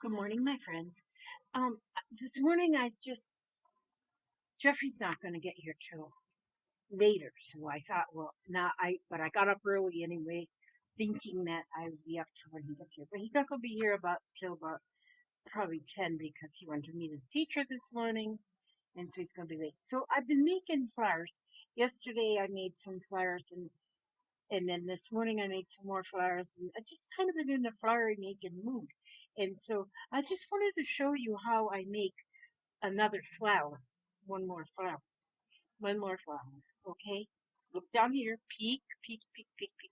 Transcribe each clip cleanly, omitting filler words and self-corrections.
Good morning, my friends. This morning Jeffrey's not going to get here till later, so I thought, but I got up early anyway, thinking that I would be up till when he gets here. But he's not going to be here till about probably 10 because he went to meet his teacher this morning, and so he's going to be late. So I've been making flowers. Yesterday I made some flowers, and then this morning I made some more flowers, and I just kind of been in a flowery making mood. And so I just wanted to show you how I make another flower. One more flower. One more flower. Okay? Look down here. Peek, peek, peek, peek, peek.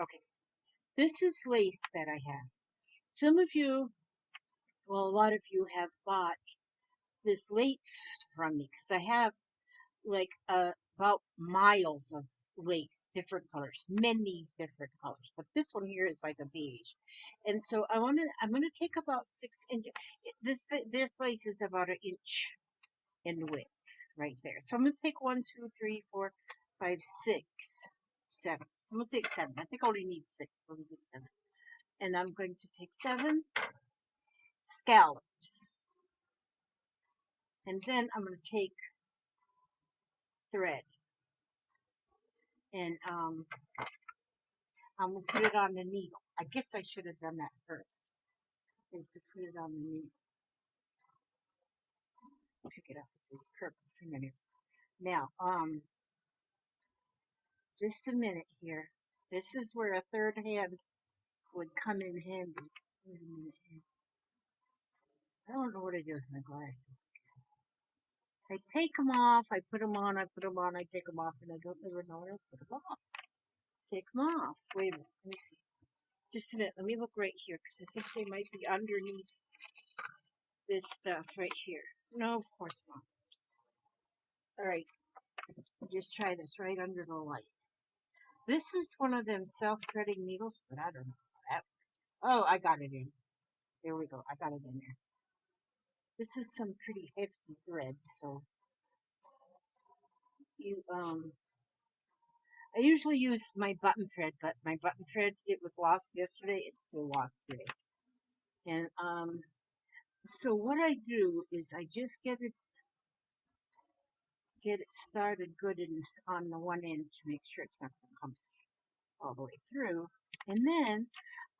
Okay. This is lace that I have. Some of you, well, a lot of you have bought this lace from me because I have like about miles of lace, different colors, many different colors. But this one here is like a beige, and so I'm gonna take about 6 inches. This lace is about an inch in width right there. So I'm going to take 1, 2, 3, 4, 5, 6, 7. I'm going to take 7. I think I only need 6. Let me get 7. And I'm going to take 7 scallops. And then I'm going to take thread. And I'm going to put it on the needle. I guess I should have done that first, is to put it on the needle. Pick it up. It's this purple fingernails. Now, just a minute here. This is where a third hand would come in handy. Wait a minute here. I don't know what to do with my glasses. I take them off, I put them on, I put them on, I take them off, and I don't ever know where to put them off. Take them off. Wait a minute, let me see. Just a minute, let me look right here, because I think they might be underneath this stuff right here. No, of course not. Alright, just try this right under the light. This is one of them self-threading needles, but I don't know how that works. Oh, I got it in. There we go, I got it in there. This is some pretty hefty thread, so you I usually use my button thread, but my button thread, it was lost yesterday. It's still lost today. And so what I do is I just get it started good on the one end to make sure it's not going to come all the way through. And then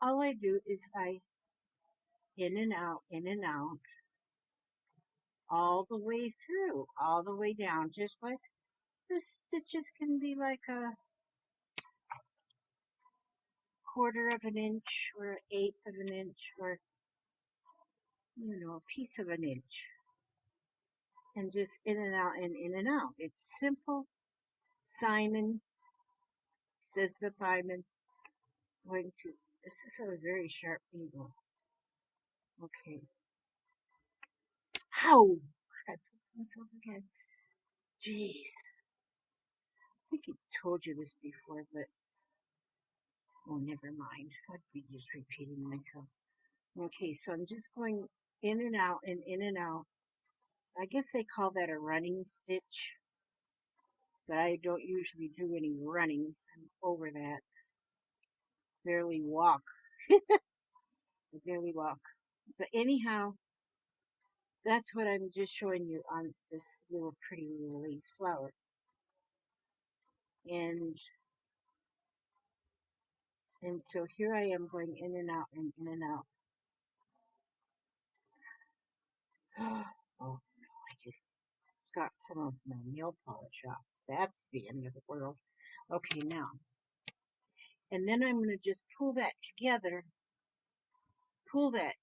all I do is I in and out, all the way through, all the way down, just like the stitches can be like a quarter of an inch or an eighth of an inch or a piece of an inch. And just in and out and in and out. It's simple. Simon says the fireman. Going to. This is a very sharp needle. Okay. How? I put myself again. Jeez. I think I told you this before, but oh, never mind. I'd be just repeating myself. Okay, so I'm just going in and out and in and out. I guess they call that a running stitch, but I don't usually do any running. I'm over that. Barely walk. I barely walk. But anyhow, that's what I'm just showing you on this little pretty little lace flower. And so here I am going in and out and in and out. Oh no, I just got some of my nail polish off. That's the end of the world. Okay, now. And then I'm going to just pull that together, pull that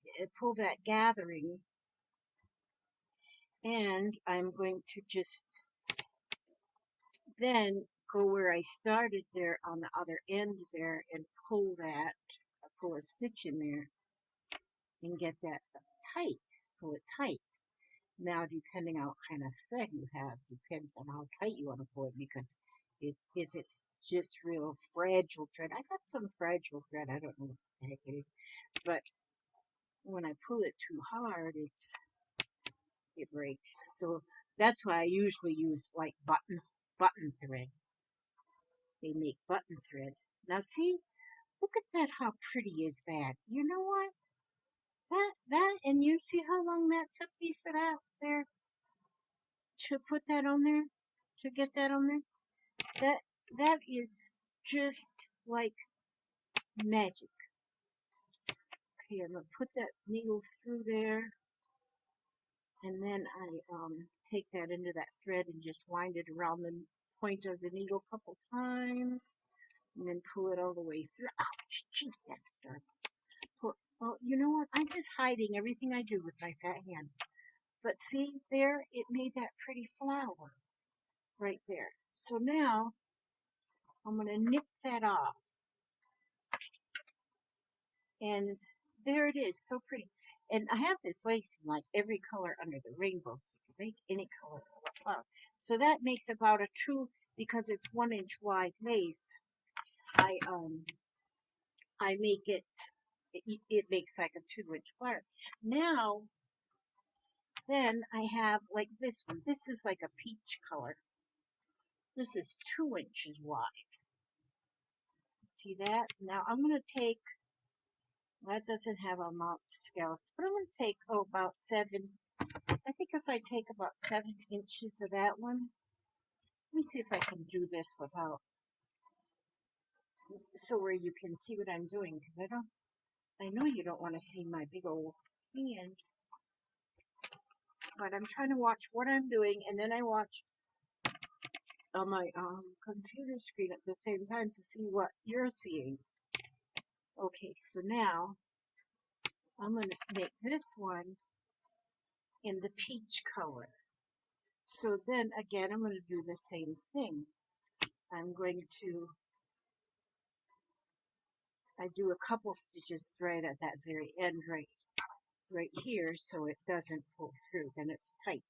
gathering, and I'm going to just then go where I started there on the other end there and pull a stitch in there and get that tight, pull it tight. Now, depending on what kind of thread you have, depends on how tight you want to pull it, because if it's just real fragile thread, I got some fragile thread, I don't know what the heck it is, but when I pull it too hard, it breaks. So that's why I usually use like button thread. They make button thread. Now see, Look at that, how pretty is that? You know what? And you see how long that took me for that there, to put that on there, to get that on there? That, that is just like magic. Okay, I'm gonna put that needle through there, and then I take that into that thread and just wind it around the point of the needle a couple times, and then pull it all the way through. Ouch, jeez, that's dark. Well, you know what? I'm just hiding everything I do with my fat hand. But see, there, it made that pretty flower right there. So now I'm going to nip that off. And there it is, so pretty. And I have this lace in like every color under the rainbow, so you can make any color. So that makes about a 2, because it's 1-inch wide lace. I make it makes like a 2-inch flower. Now, then I have like this one. This is like a peach color. This is 2 inches wide. See that? Now I'm going to take, that doesn't have a mount scallops, but I'm going to take, about 7. I think if I take about 7 inches of that one, let me see if I can do this without, so where you can see what I'm doing, because I know you don't want to see my big old hand, but I'm trying to watch what I'm doing, and then I watch on my computer screen at the same time to see what you're seeing. Okay, so now I'm going to make this one in the peach color. So then again, I'm going to do the same thing. I'm going to, I do a couple stitches right at that very end right here, so it doesn't pull through, then it's tight.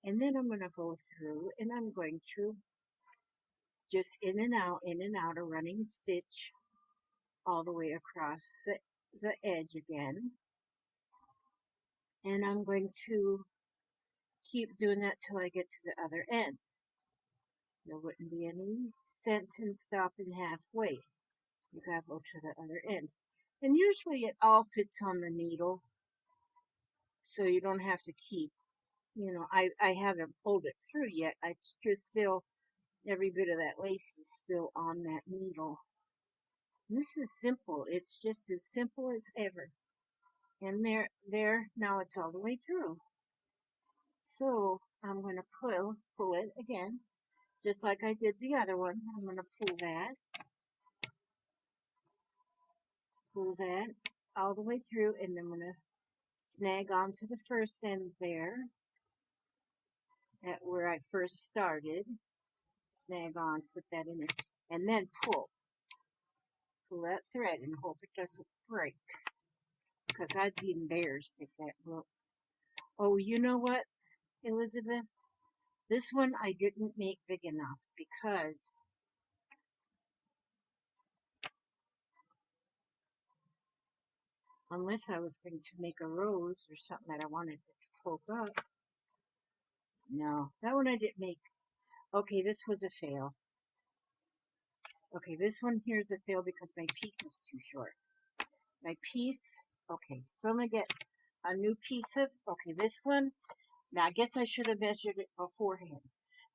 And then I'm going to go through and I'm going to just in and out a running stitch all the way across the edge again. And I'm going to keep doing that till I get to the other end. There wouldn't be any sense in stopping halfway. You gotta go to the other end. And usually it all fits on the needle, so you don't have to keep, I haven't pulled it through yet. I just still, every bit of that lace is still on that needle. And this is simple. It's just as simple as ever. And there, now it's all the way through. So I'm going to pull it again, just like I did the other one. I'm going to pull that all the way through, and then I'm going to snag onto the first end there, at where I first started. Snag on, put that in there, and then pull that thread and hope it doesn't break, because I'd be embarrassed if that broke. Oh, you know what, Elizabeth? This one I didn't make big enough, because unless I was going to make a rose or something that I wanted it to poke up. No, that one I didn't make. Okay, this was a fail. Okay, this one here is a fail because my piece is too short. My piece, okay, so I'm going to get a new piece of, okay, this one. Now, I guess I should have measured it beforehand.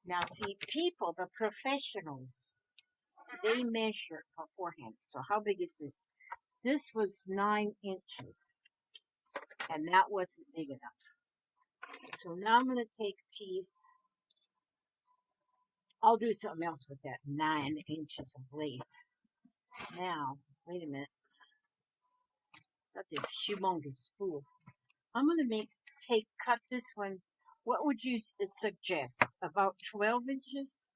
Now, see, people, the professionals, they measure beforehand. So how big is this? This was 9 inches, and that wasn't big enough. So now I'm going to take a piece. I'll do something else with that 9 inches of lace. Now, wait a minute. That's this humongous spool. I'm going to cut this one. What would you suggest? About 12 inches?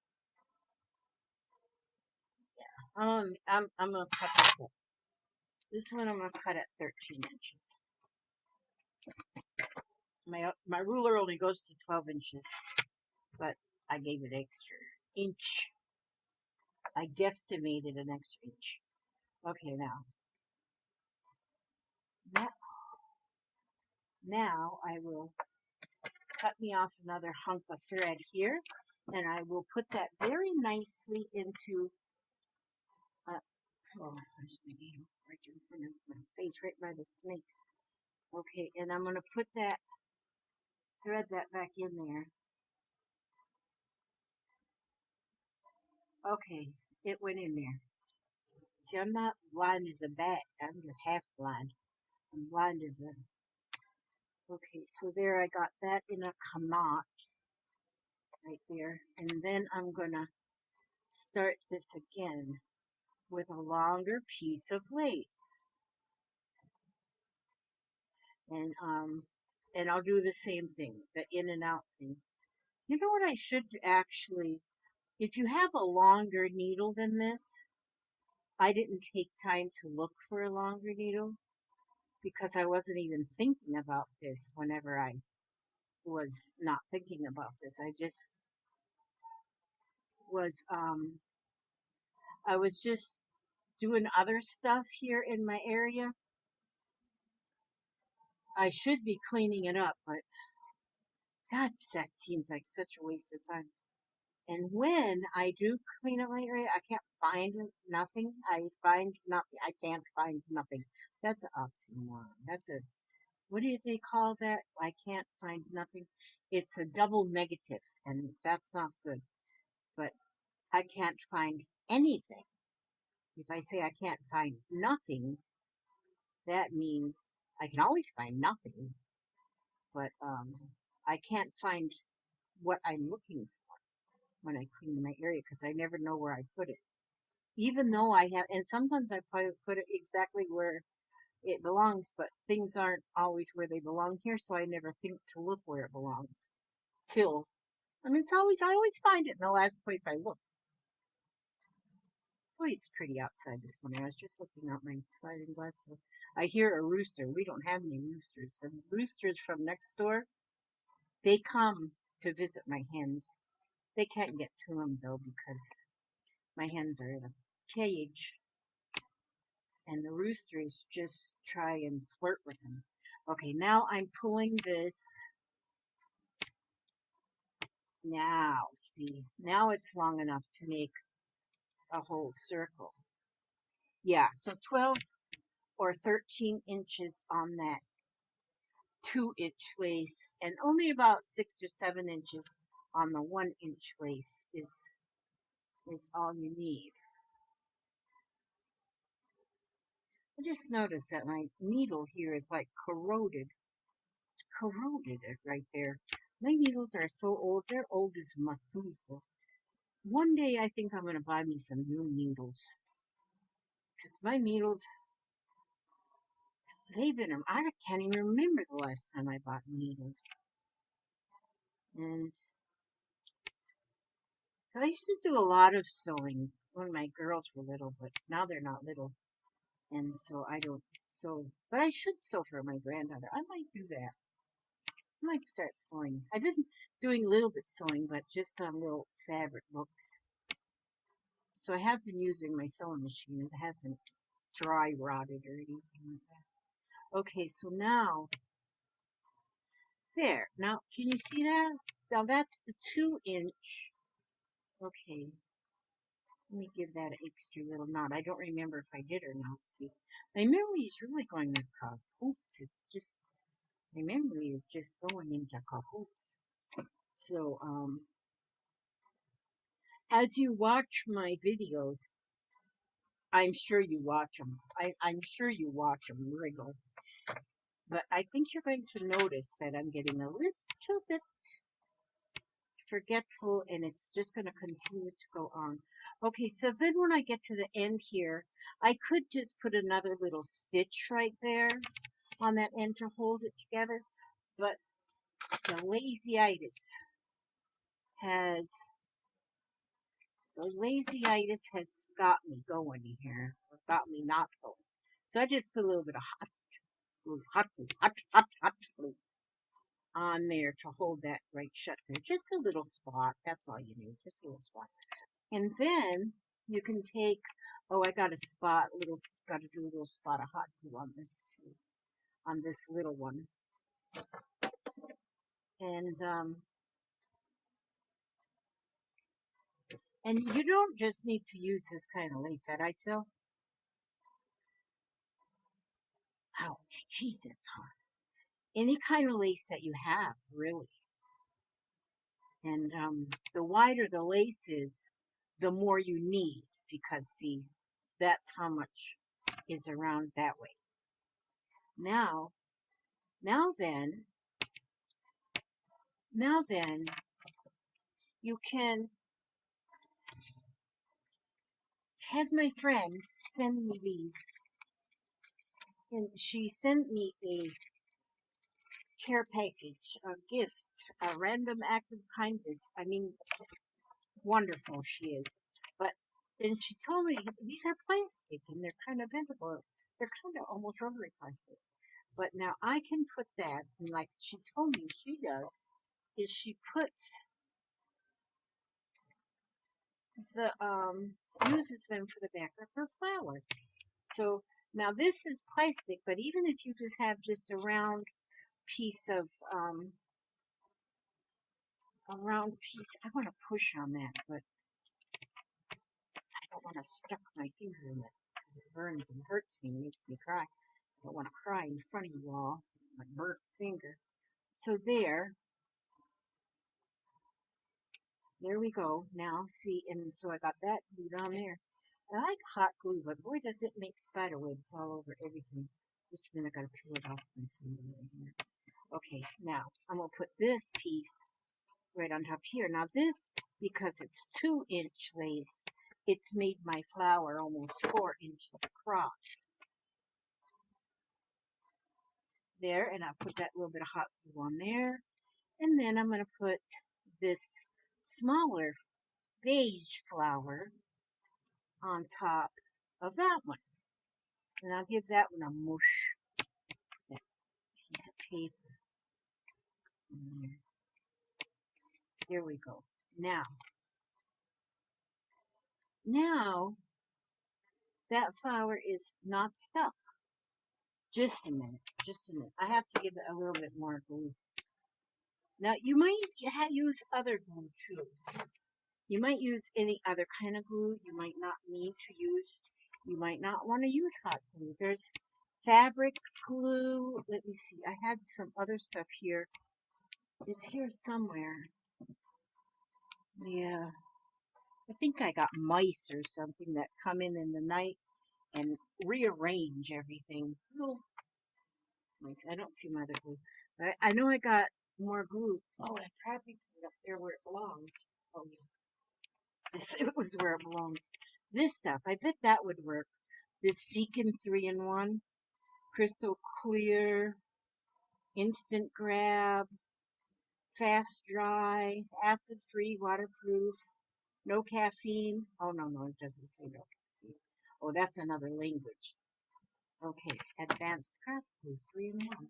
I'm going to cut this up. This one I'm going to cut at 13 inches. My ruler only goes to 12 inches, but I gave it extra inch. I guesstimated an extra inch. Okay, now I will cut me off another hunk of thread here, and I will put that very nicely into, Oh, there's my needle right in front of my face, right by the snake. Okay, and I'm gonna put that, thread that back in there. Okay, it went in there. See, I'm not blind as a bat. I'm just half blind. I'm blind as a. Okay, so there I got that in a knot right there. And then I'm gonna start this again with a longer piece of lace. And and I'll do the same thing, the in and out thing. You know what I should actually, if you have a longer needle than this, I didn't take time to look for a longer needle because I wasn't even thinking about this whenever I was not thinking about this. Was I was just doing other stuff here in my area. I should be cleaning it up, but God, that seems like such a waste of time. And when I do clean up my area, I can't find nothing. I find nothing. I can't find nothing. That's an oxymoron. That's a, what do they call that? I can't find nothing. It's a double negative, and that's not good. But I can't find anything. If I say I can't find nothing, that means I can always find nothing, but I can't find what I'm looking for when I clean my area because I never know where I put it. Even though I have, and sometimes I put it exactly where it belongs, but things aren't always where they belong here, so I never think to look where it belongs. Till, I mean, I always find it in the last place I look. Boy, it's pretty outside this morning. I was just looking out my sliding glass door. I hear a rooster. We don't have any roosters. The roosters from next door, they come to visit my hens. They can't get to them though because my hens are in a cage, and the roosters just try and flirt with them. Okay, now I'm pulling this. Now, see, now it's long enough to make a whole circle. Yeah, so 12 or 13 inches on that 2-inch lace, and only about 6 or 7 inches on the 1-inch lace is all you need. I just noticed that my needle here is like corroded right there. My needles are so old; they're old as Methuselah. One day I think I'm gonna buy me some new needles because my needles, they've been, I can't even remember the last time I bought needles. And I used to do a lot of sewing when my girls were little, but now they're not little. And so I don't sew, but I should sew for my granddaughter. I might do that. I might start sewing. I've been doing a little bit sewing, but just on little fabric books. So I have been using my sewing machine. It hasn't dry rotted or anything like that. Okay, so now, there. Now, can you see that? Now that's the 2-inch. Okay, let me give that an extra little knot. I don't remember if I did or not. See, my memory is really going to cahoots. It's just, my memory is just going into cahoots. So, as you watch my videos, I'm sure you watch them. I'm sure you watch them wriggle. But I think you're going to notice that I'm getting a little bit forgetful, and it's just going to continue to go on. Okay, so then when I get to the end here, I could just put another little stitch right there on that end to hold it together. But the has the lazy-itis has got me going here, or got me not going. So I just put a little bit of hot glue on there to hold that right shut there. Just a little spot. That's all you need. Just a little spot. And then you can take, oh, I got a spot, got to do a little spot of hot glue on this too, on this little one. And, and you don't just need to use this kind of lace that I sell. Ouch, jeez, it's hot. Any kind of lace that you have, really. And the wider the lace is, the more you need because, see, that's how much is around that way. Now, now then, now then, you can have my friend send me these. And she sent me a care package, a gift, a random act of kindness. I mean, wonderful she is. But then she told me these are plastic and they're kind of bendable. They're kind of almost rubbery plastic. But now I can put that, and like she told me she does, is she puts the uses them for the back of her flower. So now this is plastic, but even if you just have just a round piece of a round piece, I want to push on that, but I don't want to stuck my finger in it because it burns and hurts me and makes me cry. I don't want to cry in front of you all, my burnt finger. So there we go. Now see, and so I got that glued on there. I like hot glue, but boy, does it make spider webs all over everything. Just a minute, I gotta peel it off my finger right here. Okay, now I'm gonna put this piece right on top here. Now this, because it's 2-inch lace, it's made my flower almost 4 inches across. There, and I'll put that little bit of hot glue on there. And then I'm gonna put this smaller beige flower on top of that one. And I'll give that one a mush, that piece of paper in there. There we go. Now that flower is not stuck. Just a minute, just a minute. I have to give it a little bit more glue. Now you might use other glue too. You might use any other kind of glue. You might not need to use, you might not want to use hot glue. There's fabric glue. Let me see. I had some other stuff here. It's here somewhere. Yeah. I think I got mice or something that come in the night and rearrange everything. Little mice. I don't see my other glue. I know I got more glue. Oh, I probably put it up there where it belongs. Oh, yeah. This it was where it belongs. This stuff, I bet that would work. This Beacon 3-in-1, crystal clear, instant grab, fast dry, acid free, waterproof, no caffeine. Oh, no, it doesn't say no caffeine. Oh, that's another language. Okay, advanced craft glue, 3-in-1.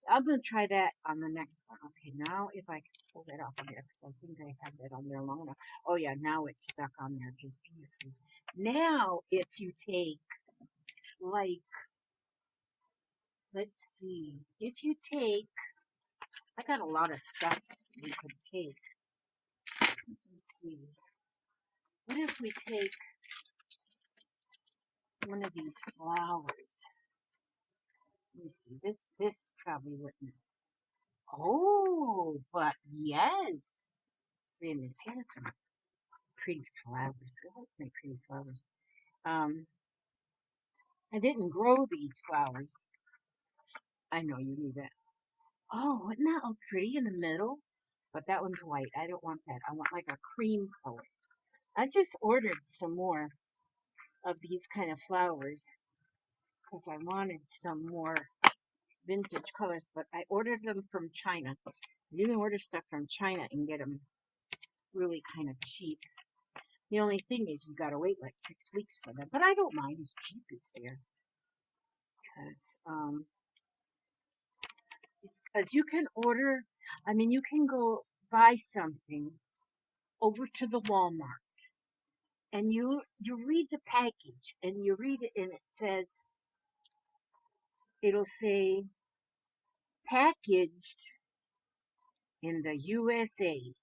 I'm going to try that on the next one. Okay, now if I can pull that off of there, because I think I have that on there long enough. Oh, yeah, now it's stuck on there just beautifully. Now, if you take, like, let's see, if you take, I got a lot of stuff we could take. Let's see. What if we take one of these flowers? Let me see. This probably wouldn't. Oh, but yes. Wait a minute. See, that's some pretty flowers. I like my pretty flowers. I didn't grow these flowers. I know you knew that. Oh, wouldn't that look pretty in the middle? But that one's white. I don't want that. I want like a cream color. I just ordered some more of these kind of flowers because I wanted some more vintage colors, but I ordered them from China. You can order stuff from China and get them really kind of cheap. The only thing is you gotta wait like 6 weeks for them, but I don't mind as cheap as they're because you can order. I mean, you can go buy something over to the Walmart and you read the package and you read it and it says it'll say packaged in the USA,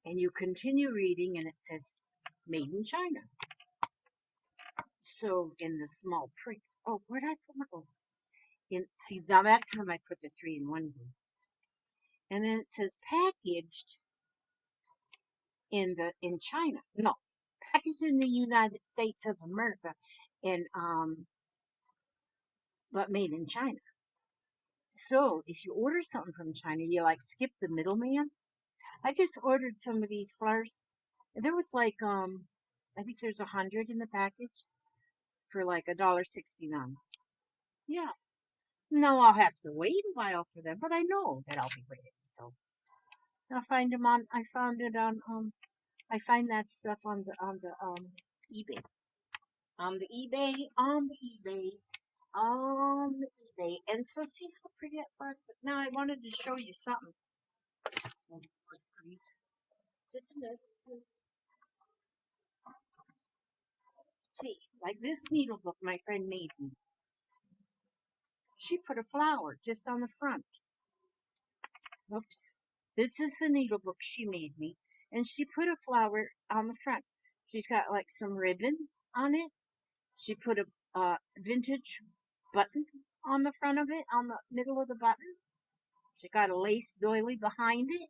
and you continue reading and it says made in China. So in the small print, oh, where'd I put my, oh, See, now that time I put the 3-in-1 booth. And then it says packaged in China. No, packaged in the United States of America, and but made in China. So if you order something from China, you like skip the middleman. I just ordered some of these flowers. And there was like I think there's 100 in the package for like $1.69. Yeah. No, I'll have to wait a while for them, but I know that I'll be waiting. So I'll find them on. I found it on. I find that stuff on the eBay. On the eBay. On the eBay. On the eBay. And so see how pretty that was. But now I wanted to show you something. Oh, good grief. Just a minute. See, like this needle book my friend made me. She put a flower just on the front. Oops. This is the needle book she made me. And she put a flower on the front. She's got like some ribbon on it. She put a vintage button on the front of it, on the middle of the button. She got a lace doily behind it.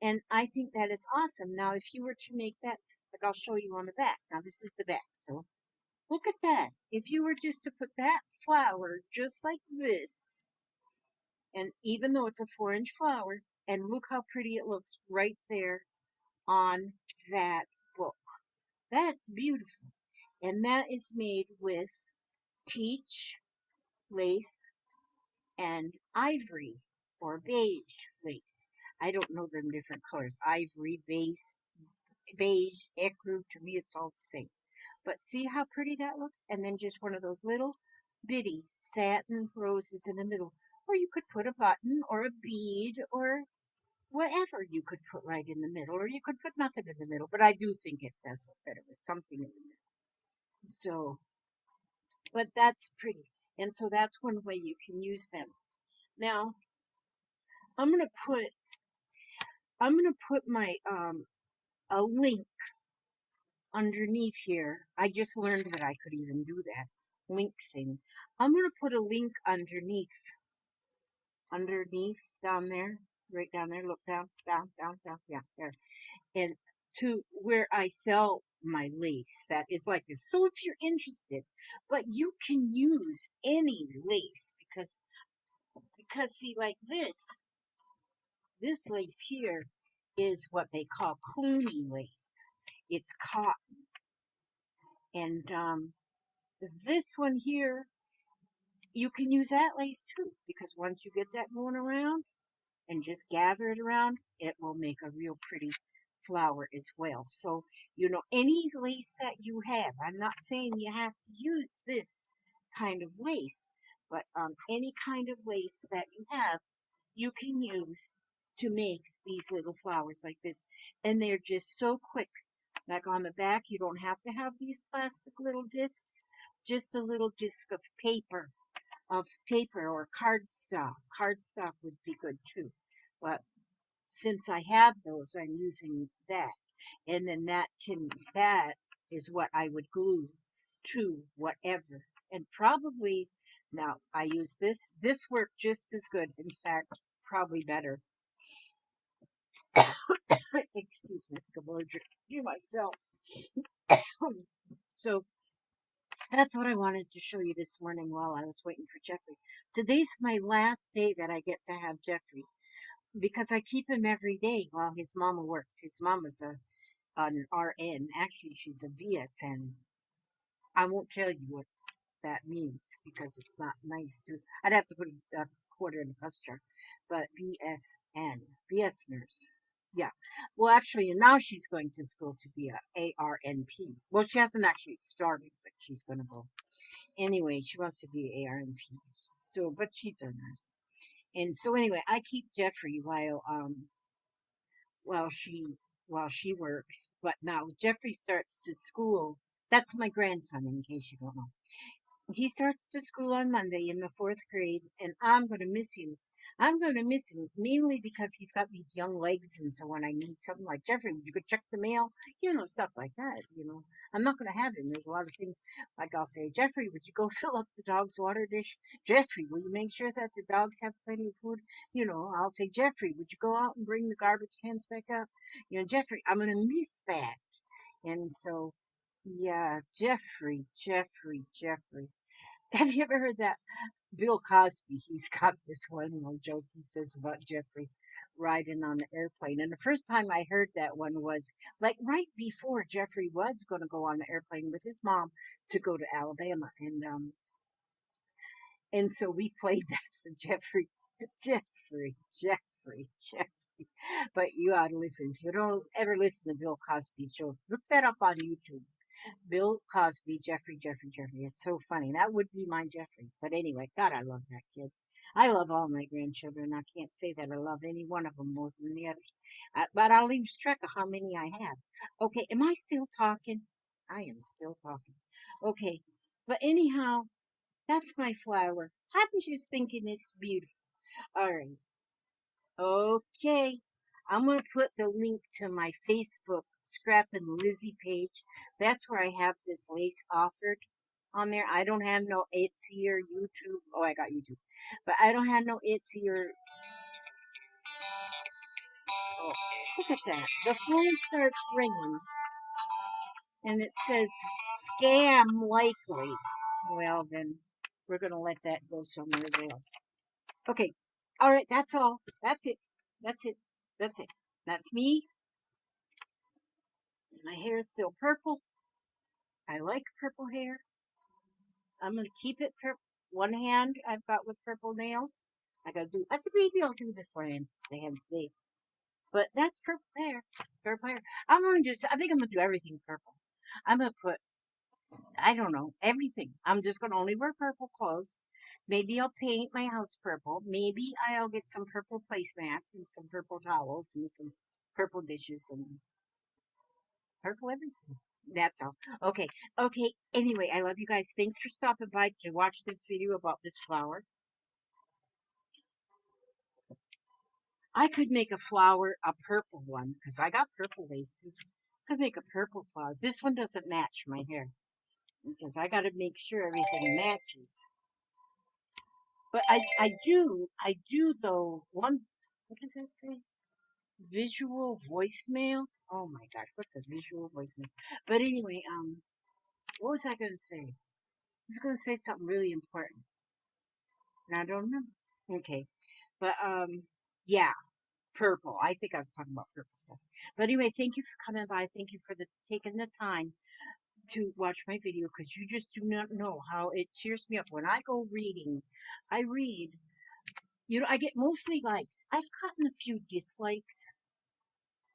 And I think that is awesome. Now, if you were to make that, like I'll show you on the back. Now, this is the back. So look at that. If you were just to put that flower just like this, and even though it's a 4-inch flower, and look how pretty it looks right there on that book. That's beautiful. And that is made with peach lace and ivory or beige lace. I don't know them different colors. Ivory, beige, ecru, to me it's all the same. But see how pretty that looks? And then just one of those little bitty satin roses in the middle. Or you could put a button or a bead or whatever you could put right in the middle. Or you could put nothing in the middle. But I do think it does look better with something in the middle. So, but that's pretty. And so that's one way you can use them. Now, I'm gonna put my a link underneath here. I just learned that I could even do that link thing. I'm gonna put a link underneath down there, right down there. Look down, down, down, down, yeah, there, and to where I sell my lace. That is like this. So if you're interested, but you can use any lace because see, like this lace here is what they call Clooney lace. It's cotton. And this one here, you can use that lace too, because once you get that going around and just gather it around, it will make a real pretty flower as well. So, any lace that you have, I'm not saying you have to use this kind of lace, but any kind of lace that you have, you can use to make these little flowers like this. And they're just so quick. Like on the back, you don't have to have these plastic little discs, just a little disc of paper or cardstock. Cardstock would be good too. But since I have those, I'm using that. And then that is what I would glue to whatever. And probably now I use this. This worked just as good. In fact, probably better. Excuse me, I'm allergic to myself. So that's what I wanted to show you this morning while I was waiting for Jeffrey. Today's my last day that I get to have Jeffrey because I keep him every day while his mama works. His mama's an RN. Actually, she's a BSN. I won't tell you what that means because it's not nice to. I'd have to put a quarter in the bus jar. But BSN, BS nurse. Yeah. Well, actually, and now she's going to school to be a ARNP. Well, she hasn't actually started, but she's going to go. Anyway, she wants to be ARNP. So, but she's a nurse. And so anyway, I keep Jeffrey while she works. But now Jeffrey starts to school. That's my grandson, in case you don't know. He starts to school on Monday in the 4th grade, and I'm going to miss him. I'm going to miss him mainly because he's got these young legs. And so when I need something like Jeffrey, would you go check the mail? Stuff like that. I'm not going to have him. There's a lot of things like I'll say, Jeffrey, would you go fill up the dog's water dish? Jeffrey, will you make sure that the dogs have plenty of food? I'll say, Jeffrey, would you go out and bring the garbage cans back up? Jeffrey, I'm going to miss that. And so, yeah, Jeffrey. Have you ever heard that? Bill Cosby, he's got this one little joke he says about Jeffrey riding on the airplane. And the first time I heard that one was like right before Jeffrey was going to go on the airplane with his mom to go to Alabama. And so we played that for Jeffrey, Jeffrey. But you ought to listen. If you don't ever listen to Bill Cosby's show, look that up on YouTube. Bill Cosby, Jeffrey. It's so funny. That would be my Jeffrey. But anyway, God, I love that kid. I love all my grandchildren. I can't say that I love any one of them more than the others. But I'll lose track of how many I have. Okay, am I still talking? I am still talking. Okay, but anyhow, that's my flower. I'm just thinking it's beautiful. All right. Okay. I'm going to put the link to my Facebook Scrap and Lizzie page. That's where I have this lace offered on there. I don't have no Etsy or YouTube. Oh, I got YouTube. But I don't have no Etsy or. Oh, look at that. The phone starts ringing and it says scam likely. Well, then we're going to let that go somewhere else. Okay. All right. That's all. That's it. That's it. That's it. That's me. My hair is still purple. I like purple hair. I'm gonna keep it purple. One hand I've got with purple nails. I gotta do. I think maybe I'll do this one hand today. But that's purple hair. Purple hair. I'm gonna just. I think I'm gonna do everything purple. I'm gonna put. I don't know everything. I'm just gonna only wear purple clothes. Maybe I'll paint my house purple. Maybe I'll get some purple placemats and some purple towels and some purple dishes and purple everything. That's all. Okay. Okay. Anyway, I love you guys. Thanks for stopping by to watch this video about this flower. I could make a flower, a purple one, because I got purple lace too. I could make a purple flower. This one doesn't match my hair because I got to make sure everything matches. But I do though. What does that say? Visual voicemail. Oh my gosh, what's a visual voicemail? But anyway, what was I going to say? I was going to say something really important. And I don't remember. Okay. But yeah, purple. I think I was talking about purple stuff. But anyway, thank you for coming by. Thank you for taking the time to watch my video because you just do not know how it cheers me up. When I go reading, I read, I get mostly likes. I've gotten a few dislikes.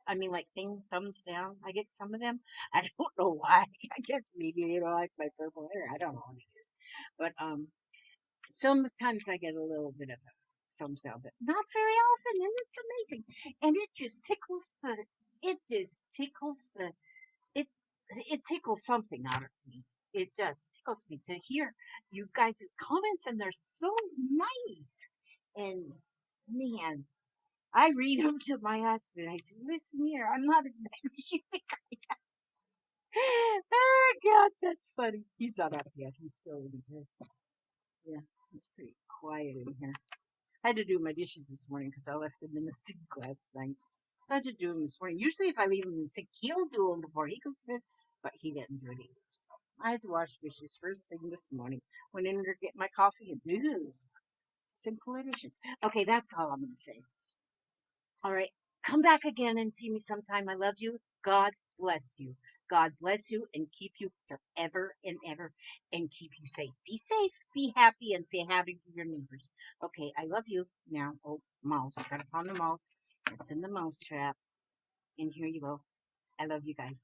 I mean, like thumbs down. I get some of them. I don't know why. I guess maybe they don't like my purple hair. I don't know what it is. But sometimes I get a little bit of a thumbs down, but not very often, and it's amazing. And it just tickles it, it tickles something out of me. It just tickles me to hear you guys' comments, and they're so nice. And man, I read them to my husband. I say, listen here, I'm not as bad as you think. Oh, God, that's funny. He's not up yet. He's still in here. Yeah, it's pretty quiet in here. I had to do my dishes this morning because I left them in the sink last night. So I had to do them this morning. Usually, if I leave them in the sink, he'll do them before he goes to bed, but he didn't do it either. So I had to wash dishes first thing this morning. Went in there to get my coffee and ew, simple dishes. Okay, that's all I'm going to say. All right, come back again and see me sometime. I love you. God bless you. God bless you and keep you forever and ever and keep you safe. Be safe, be happy, and say happy to your neighbors. Okay, I love you. Now, oh, mouse. Got upon the mouse. It's in the mouse trap. And here you go. I love you guys.